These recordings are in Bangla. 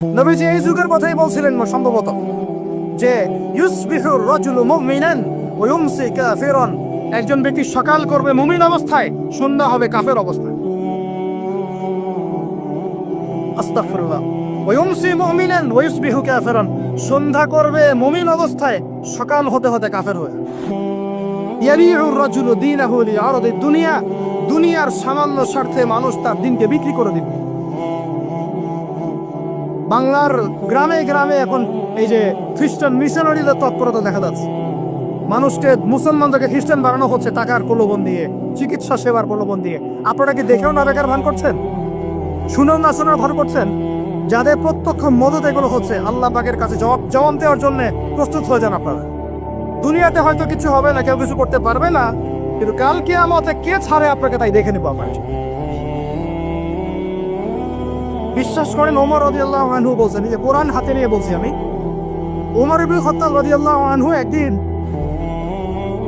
নবীজি এই যুগের কথাই বলছিলেন সম্ভবত, যে ইউসবিহু রাজুলু মুমিনান ওয়া ইউমসি কাফিরান, একজন ব্যক্তি সকাল করবে মুমিন অবস্থায়, সন্ধ্যা হবে কাফের অবস্থায়। আস্তাগফিরুল্লাহ। ওয়া ইউমসি মুমিনান ওয়া ইউসবিহু কাফিরান, সন্ধ্যা করবে মুমিন অবস্থায়, সকাল হতে হতে কাফের হয়ে যাবে। ইয়াবিউ রাজুলু দীনাহু লিআরদি দুনিয়া, দুনিয়ার সামান্য স্বার্থে মানুষ তার দিনকে বিক্রি করে দিবে। বাংলার গ্রামে গ্রামে এখন এই যে খ্রিস্টান মিশনারিদের তৎপরতা দেখা যাচ্ছে। মানুষকে, মুসলমানদেরকে খ্রিস্টান বানানো হচ্ছে টাকার প্রলোভন দিয়ে, চিকিৎসা সেবার প্রলোভন দিয়ে। আপনারা কি দেখেও না দেখার ভান করছেন, শুনেও না শোনার ভান করছেন? যাদের প্রত্যক্ষ মদত এগুলো হচ্ছে, আল্লাহ পাকের কাছে জবাব দেওয়ার জন্য প্রস্তুত হয়ে যান আপনারা। দুনিয়াতে হয়তো কিছু হবে না, কেউ কিছু করতে পারবে না, কিন্তু কাল কিয়ামতে কে ছাড়ে আপনাকে, তাই দেখে নেবো আপনার। বিশ্বাস করেন, ওমর রাদিয়াল্লাহু আনহু বলছেন, যে কোরআন হাতে নিয়ে বলছি আমি, ওমর ইবনে খাত্তাব রাদিয়াল্লাহু আনহু একদিন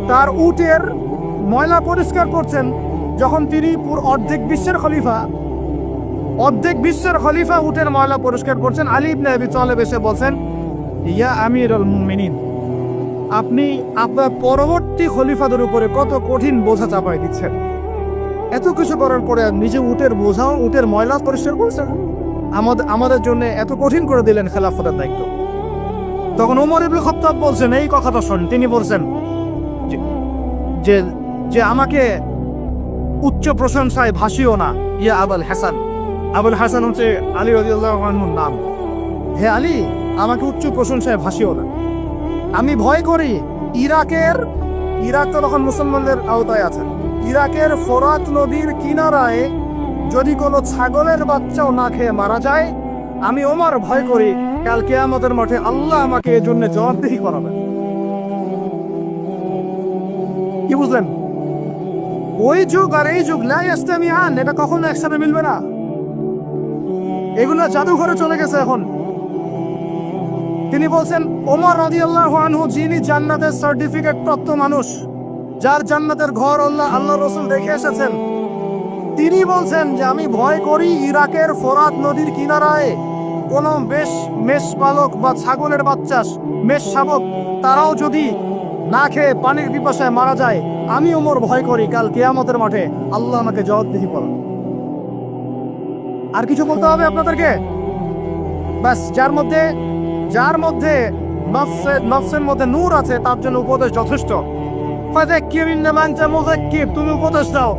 তার উটের ময়লা পরিষ্কার করছেন, যখন তিনি অর্ধেক বিশ্বের খলিফা উটের ময়লা পরিষ্কার করছেন। আলী ইবনে আবি তালেব এসে বলছেন, ইয়া আমিরুল মুমিনিন, আপনি আপনার পরবর্তী খলিফাদের উপরে কত কঠিন বোঝা চাপাই দিচ্ছেন। এত কিছু করার পরে নিজে উটের বোঝাও, উটের ময়লা পরিষ্কার করছেন, আমাদের জন্য এত কঠিন করে দিলেন খেলাফতের দায়িত্ব। তখন ওমর ইবনে খাত্তাব বলছেন, এই কথাটা শোন। তিনি বলছেন যে যে আমাকে উচ্চ প্রশংসায় ভাসিও না, ইয়া আবুল হাসান। আবুল হাসান হচ্ছে আলী রাদিয়াল্লাহু আনহুর নাম। হে আলী, আমাকে উচ্চ প্রশংসায় ভাসিও না। আমি ভয় করি ইরাক তো তখন মুসলমানদের আওতায় আছে, ইরাকের ফোরাত নদীর কিনারায় যদি কোনো ছাগলের বাচ্চাও না খেয়ে মারা যায়, আমি ওমর ভয় করি কাল কিয়ামতের মাঠে আল্লাহ আমাকে এর জন্য জবাবদিহি করাবেন। কি বুঝলেন? ওই যুগ আর এই যুগ লা ইয়াস্তামিআন, এটা কখনো একসাথে মিলবে না। এগুলো জাদুঘরে চলে গেছে এখন। তিনি বলছেন, ওমর রাদিয়াল্লাহু আনহু যিনি জান্নাতের সার্টিফিকেট প্রাপ্ত মানুষ, যার জান্নাতের ঘর আল্লাহ রাসূল দেখে এসেছেন, তিনি বলছেন যে আমি ভয় করি ইরাকের ফোরাত নদীর কিনারায় কোন মেষপালক বা ছাগলের বাচ্চা, মেষ শাবক, তারাও যদি না খেয়ে পানির পিপাসায় মারা যায়, আমি ওমর ভয় করি কাল কিয়ামতের মাঠে আল্লাহ আমাকে জবাবদিহি করবেন। আর কিছু বলতে হবে আপনাদেরকে? ব্যাস, যার মধ্যে নফসের মধ্যে নূর আছে, তার জন্য উপদেশ যথেষ্ট। ফাযাক্কির ইন্নামা আনতা মুযাক্কির, তুমি উপদেশ দাও,